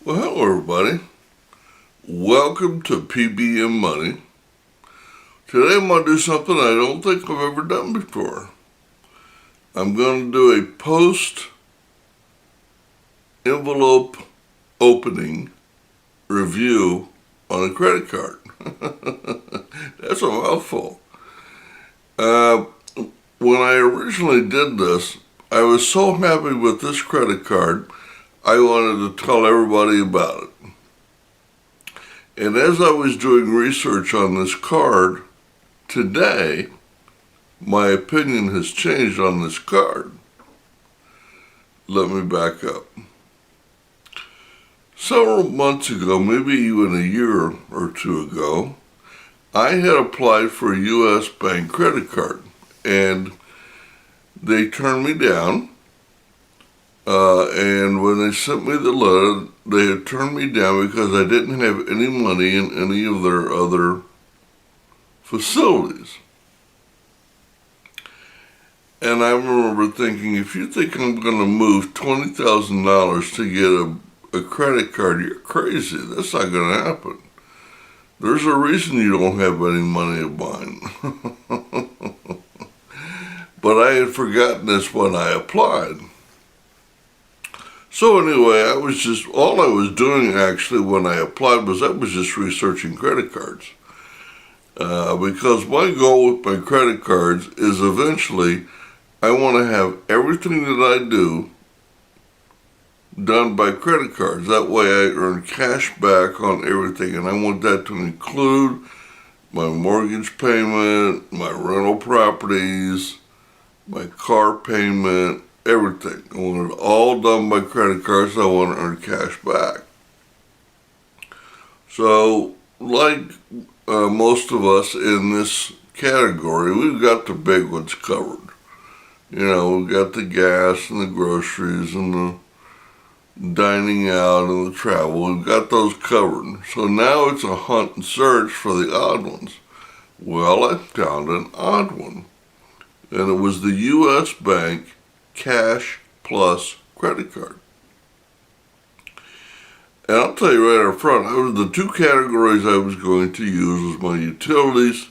Well, hello everybody. Welcome to P.B.M Money. Today I'm going to do something I don't think I've ever done before. I'm going to do a post-envelope opening review on a credit card. That's a mouthful. When I originally did this, I was so happy with this credit card, I wanted to tell everybody about it. And as I was doing research on this card, today, my opinion has changed on this card. Let me back up. Several months ago, maybe even a year or two ago, I had applied for a U.S. bank credit card, and they turned me down. And when they sent me the letter, they had turned me down because I didn't have any money in any of their other facilities. And I remember thinking, if you think I'm going to move $20,000 to get a credit card, you're crazy. That's not going to happen. There's a reason you don't have any money of mine. But I had forgotten this when I applied. So anyway, all I was doing actually when I applied was just researching credit cards. Because my goal with my credit cards is eventually I want to have everything that I do done by credit cards. That way I earn cash back on everything, and I want that to include my mortgage payment, my rental properties, my car payment, everything. I want it all done by credit cards. I want to earn cash back. So, like most of us in this category, we've got the big ones covered. You know, we've got the gas and the groceries and the dining out and the travel. We've got those covered. So now it's a hunt and search for the odd ones. Well, I found an odd one. And it was the U.S. Bank Cash Plus credit card. And I'll tell you right up front, the two categories I was going to use was my utilities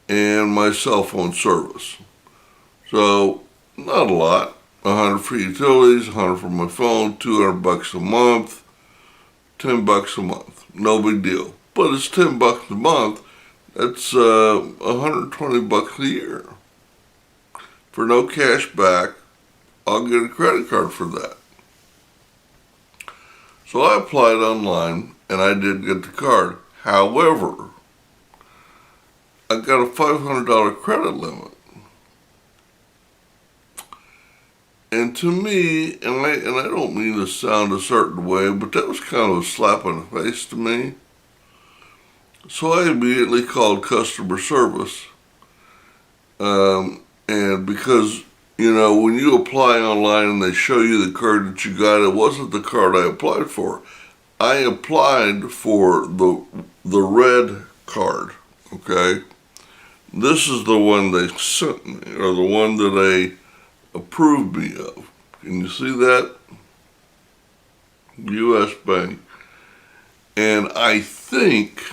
and my cell phone service. So, not a lot. $100 for utilities, $100 for my phone, $200 a month, $10 a month. No big deal. But it's $10 a month. That's $120 a year. For no cash back, I'll get a credit card for that. So I applied online, and I did get the card. However, I got a $500 credit limit. And to me, and I don't mean to sound a certain way, but that was kind of a slap in the face to me. So I immediately called customer service. And because, you know, when you apply online and they show you the card that you got, it wasn't the card I applied for. I applied for the red card, okay? This is the one they sent me, or the one that they approved me of. Can you see that? U.S. Bank. And I think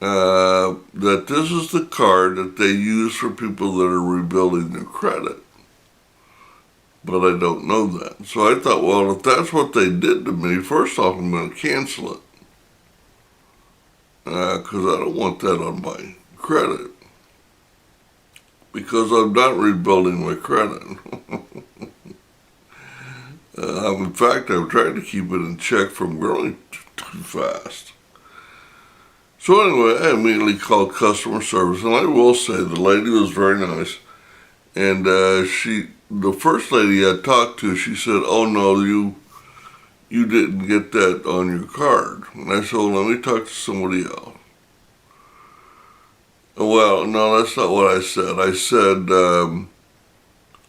that this is the card that they use for people that are rebuilding their credit. But I don't know that. So I thought, well, if that's what they did to me, first off, I'm going to cancel it. Because I don't want that on my credit. Because I'm not rebuilding my credit. In fact, I'm trying to keep it in check from growing too fast. So anyway, I immediately called customer service, and I will say the lady was very nice. And the first lady I talked to, she said, "Oh no, you didn't get that on your card." And I said, "Well, let me talk to somebody else." Well, no, that's not what I said. I said, I'm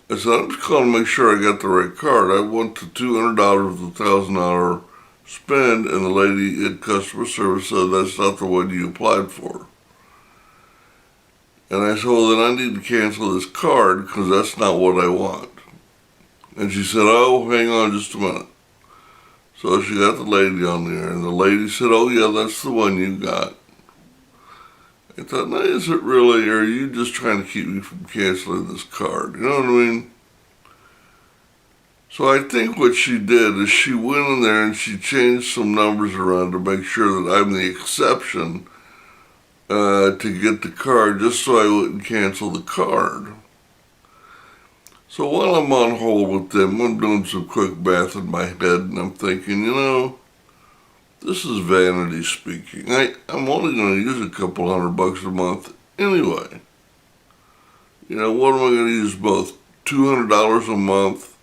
just calling to make sure I got the right card. I want the $200 with the $1,000 spend, and the lady at customer service said that's not the one you applied for. And I said, well, then I need to cancel this card because that's not what I want. And she said, oh, hang on just a minute. So she got the lady on there, and the lady said, "Oh yeah, that's the one you got." I thought, "No, is it really, or are you just trying to keep me from canceling this card?" You know what I mean? So I think what she did is she went in there and she changed some numbers around to make sure that I'm the exception to get the card, just so I wouldn't cancel the card. So while I'm on hold with them, I'm doing some quick math in my head, and I'm thinking, this is vanity speaking. I'm only going to use a couple $100 a month anyway. What am I going to use both? $200 a month,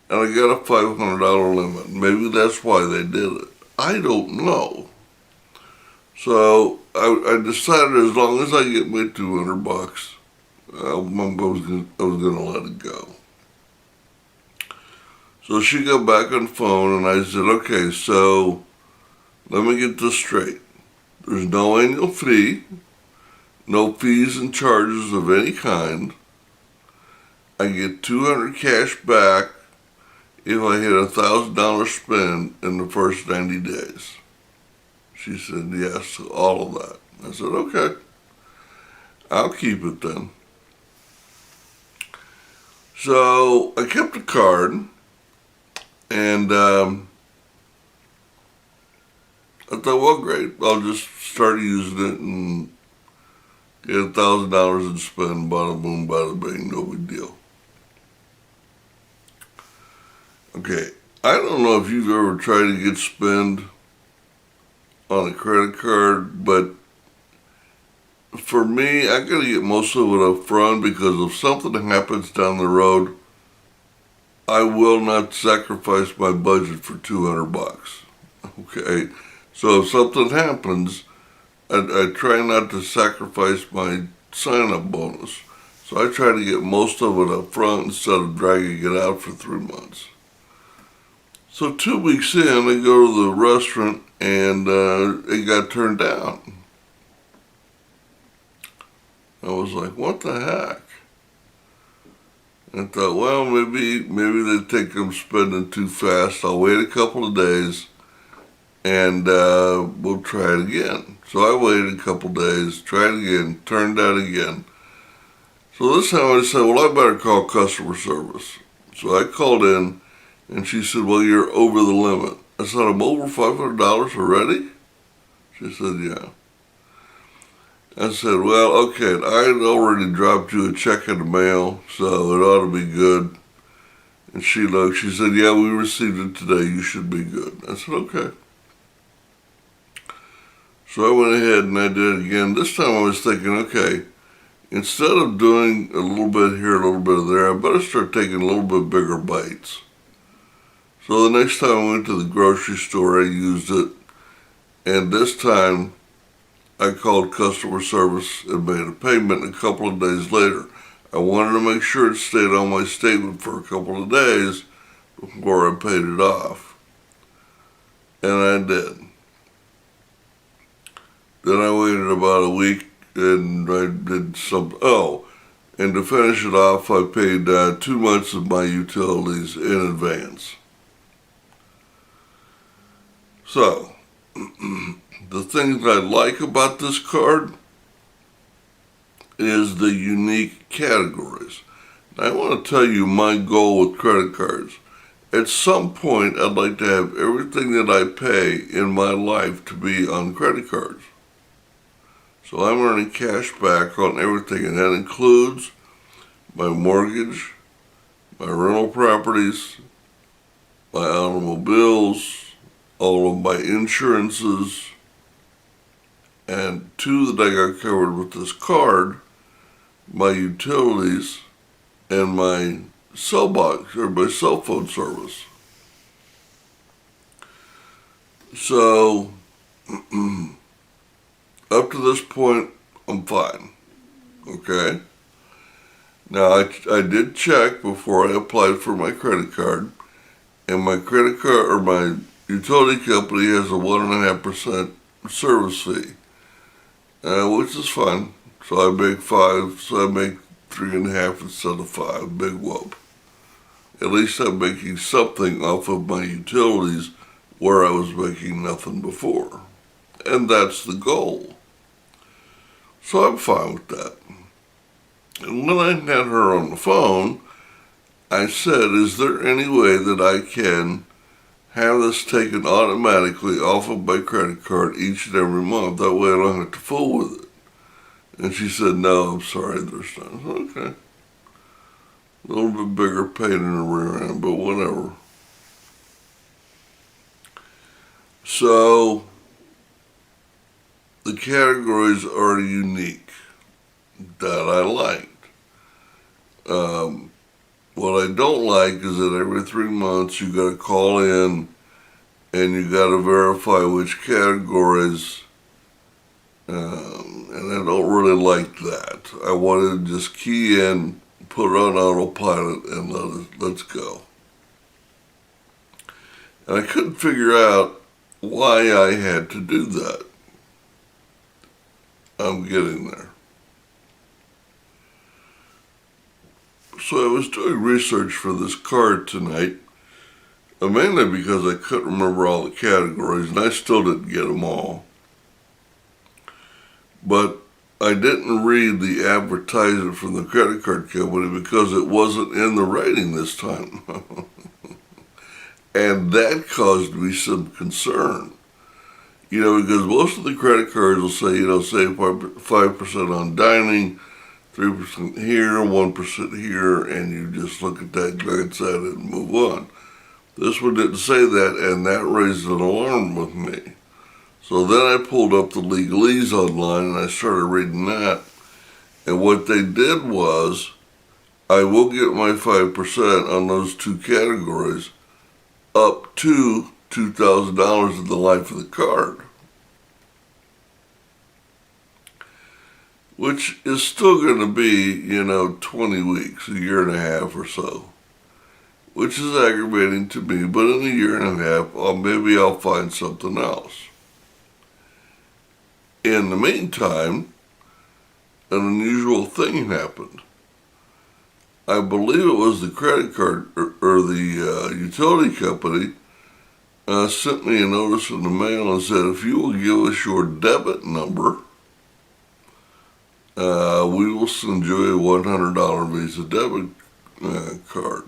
and I got a $500 limit. Maybe that's why they did it. I don't know. So I decided as long as I get my $200, I was going to let it go. So she got back on the phone, and I said, "Okay, so let me get this straight. There's no annual fee, no fees and charges of any kind. I get $200 cash back if I hit $1,000 spend in the first 90 days. She said, "Yes, to all of that." I said, "Okay, I'll keep it then." So I kept the card, and I thought, well, great, I'll just start using it and get $1,000 and spend, bada boom, bada bing, no big deal. Okay, I don't know if you've ever tried to get spend on a credit card, but for me, I gotta get most of it up front, because if something happens down the road, I will not sacrifice my budget for $200. Okay, so if something happens, I try not to sacrifice my sign-up bonus. So I try to get most of it up front instead of dragging it out for 3 months. So 2 weeks in, I go to the restaurant, and it got turned down. I was like, what the heck? I thought, well, maybe they think I'm spending too fast. I'll wait a couple of days, and we'll try it again. So I waited a couple of days, tried it again, turned out again. So this time I said, well, I better call customer service. So I called in, and she said, well, you're over the limit. I said, I'm over $500 already? She said, yeah. I said, well, okay, I had already dropped you a check in the mail, so it ought to be good. And she looked, she said, yeah, we received it today, you should be good. I said, okay. So I went ahead and I did it again. This time I was thinking, okay, instead of doing a little bit here, a little bit there, I better start taking a little bit bigger bites. So the next time I went to the grocery store, I used it. And this time, I called customer service and made a payment a couple of days later. I wanted to make sure it stayed on my statement for a couple of days before I paid it off. And I did. Then I waited about a week, and I did and to finish it off, I paid 2 months of my utilities in advance. So, the things I like about this card is the unique categories. Now, I want to tell you my goal with credit cards. At some point, I'd like to have everything that I pay in my life to be on credit cards. So I'm earning cash back on everything, and that includes my mortgage, my rental properties, my automobiles, all of my insurances, and 2 that I got covered with this card, my utilities, and my cell box, or my cell phone service. So, up to this point, I'm fine. Okay? Now, I did check before I applied for my credit card, and my credit card, or my utility company, has a 1.5% service fee, which is fine. So I make 5, so I make 3.5 instead of 5. Big whoop. at least I'm making something off of my utilities where I was making nothing before. And that's the goal. So I'm fine with that. And when I had her on the phone, I said, is there any way that I can have this taken automatically off of my credit card each and every month? That way I don't have to fool with it. And she said, no, I'm sorry, there's not. Okay. A little bit bigger pain in the rear end, but whatever. So, the categories are unique that I liked. What I don't like is that every 3 months you got to call in and you got to verify which categories, and I don't really like that. I wanted to just key in, put it on autopilot, and let's go. And I couldn't figure out why I had to do that. I'm getting there. So I was doing research for this card tonight, mainly because I couldn't remember all the categories, and I still didn't get them all. But I didn't read the advertisement from the credit card company because it wasn't in the writing this time. And that caused me some concern. Because most of the credit cards will say, save 5% on dining, 3% here, 1% here, and you just look at that, glance at it, and move on. This one didn't say that, and that raised an alarm with me. So then I pulled up the legalese online, and I started reading that. And what they did was, I will get my 5% on those two categories up to $2,000 in the life of the card, which is still going to be, 20 weeks, a year and a half or so, which is aggravating to me, but in a year and a half, maybe I'll find something else. In the meantime, an unusual thing happened. I believe it was the credit card or the utility company sent me a notice in the mail and said, if you will give us your debit number, we will send you a $100 Visa debit card.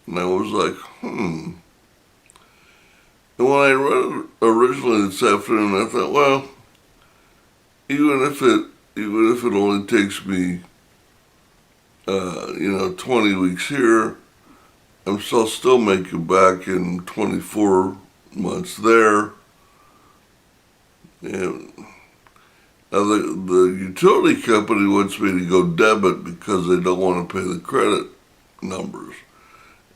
And I was like, And when I read it originally this afternoon, I thought, well, even if it only takes me 20 weeks here, I'm still making back in 24 months there. And now the utility company wants me to go debit because they don't want to pay the credit numbers.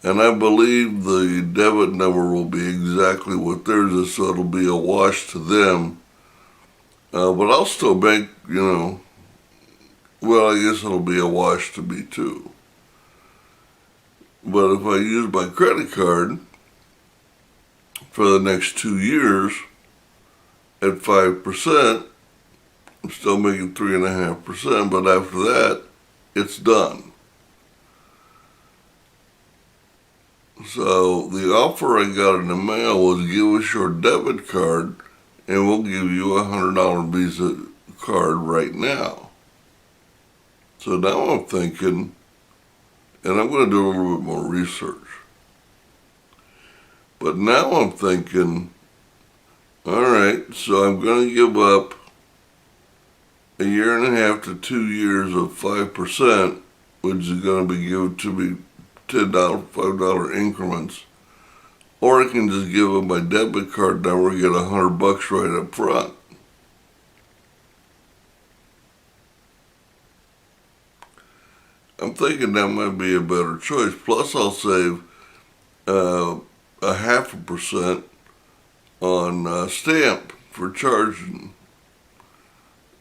And I believe the debit number will be exactly what theirs is, so it'll be a wash to them. But I'll still make, I guess it'll be a wash to me too. But if I use my credit card for the next 2 years at 5%, I'm still making 3.5%, but after that, it's done. So the offer I got in the mail was, give us your debit card and we'll give you a $100 Visa card right now. So now I'm thinking, and I'm going to do a little bit more research, but now I'm thinking, all right, so I'm going to give up a year and a half to 2 years of 5%, which is going to be given to me $10, $5 increments, or I can just give them my debit card number and get $100 right up front. I'm thinking that might be a better choice. Plus, I'll save a 0.5% on stamp for charging.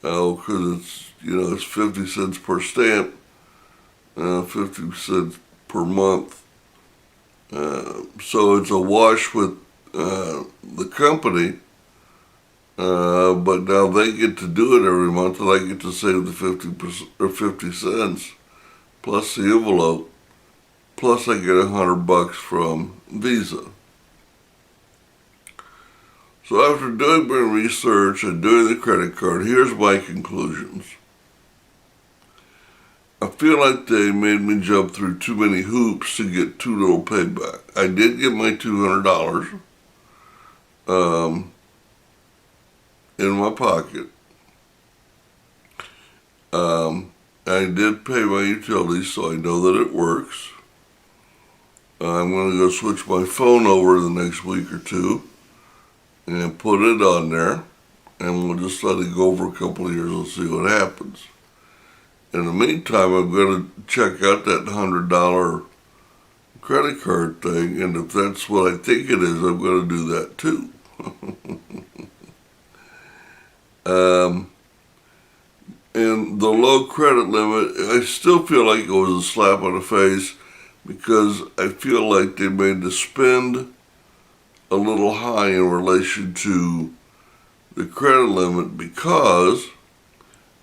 Because it's 50 cents per stamp, 50 cents per month. So it's a wash with the company, but now they get to do it every month, and I get to save the 50% or 50 cents plus the envelope plus I get $100 from Visa. So after doing my research and doing the credit card, here's my conclusions. I feel like they made me jump through too many hoops to get too little payback. I did get my $200 in my pocket. I did pay my utilities, so I know that it works. I'm going to go switch my phone over the next week or two and put it on there, and we'll just let it go for a couple of years and see what happens. In the meantime, I'm going to check out that $100 credit card thing, and if that's what I think it is, I'm going to do that too. And the low credit limit, I still feel like it was a slap on the face because I feel like they made the spend a little high in relation to the credit limit, because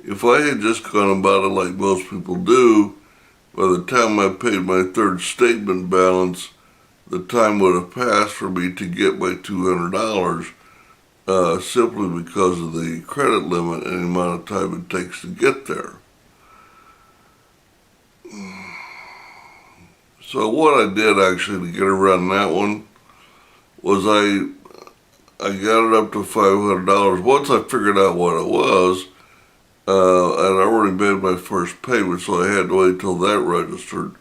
if I had just gone about it like most people do, by the time I paid my third statement balance, the time would have passed for me to get my $200, simply because of the credit limit and the amount of time it takes to get there. So what I did actually to get around that one was I got it up to $500. Once I figured out what it was, and I already made my first payment, so I had to wait till that registered.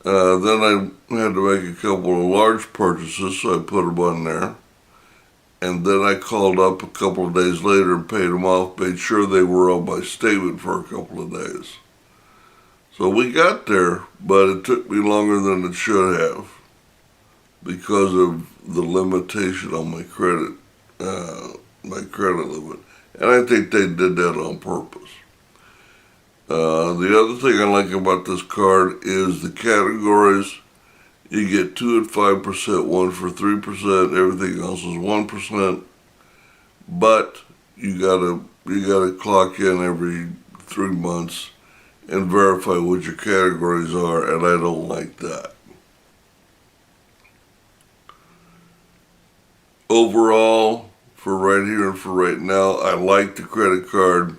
Then I had to make a couple of large purchases, so I put them on there. And then I called up a couple of days later and paid them off, made sure they were on my statement for a couple of days. So we got there, but it took me longer than it should have because of the limitation on my credit limit. And I think they did that on purpose. The other thing I like about this card is the categories. You get 2 at 5%, 1 for 3%, everything else is 1%. But you gotta clock in every 3 months and verify what your categories are, and I don't like that. Overall, for right here and for right now, I like the credit card,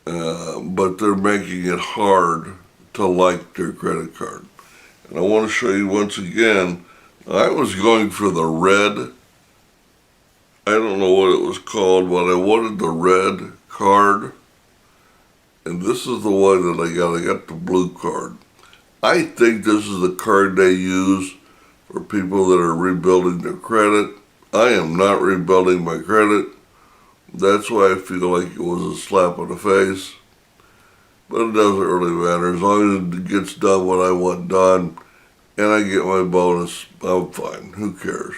but they're making it hard to like their credit card. And I want to show you once again, I was going for the red, I don't know what it was called, but I wanted the red card. And this is the one that I got the blue card. I think this is the card they use for people that are rebuilding their credit. I am not rebuilding my credit. That's why I feel like it was a slap on the face. But it doesn't really matter. As long as it gets done what I want done and I get my bonus, I'm fine. Who cares?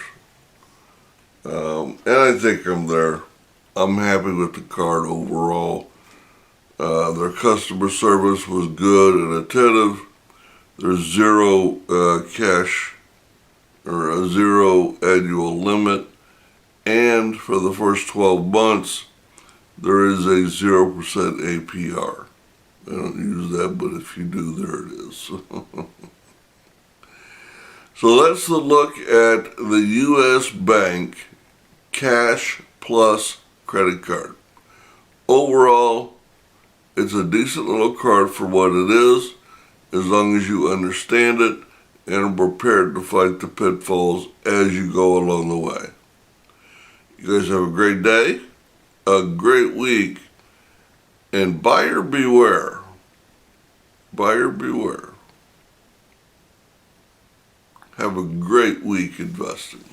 And I think I'm there. I'm happy with the card overall. Their customer service was good and attentive. There's zero cash or a zero annual limit. And for the first 12 months, there is a 0% APR. I don't use that, but if you do, there it is. So that's the look at the U.S. Bank Cash Plus credit card. Overall, it's a decent little card for what it is, as long as you understand it and are prepared to fight the pitfalls as you go along the way. You guys have a great day, a great week, and buyer beware. Buyer beware. Have a great week investing.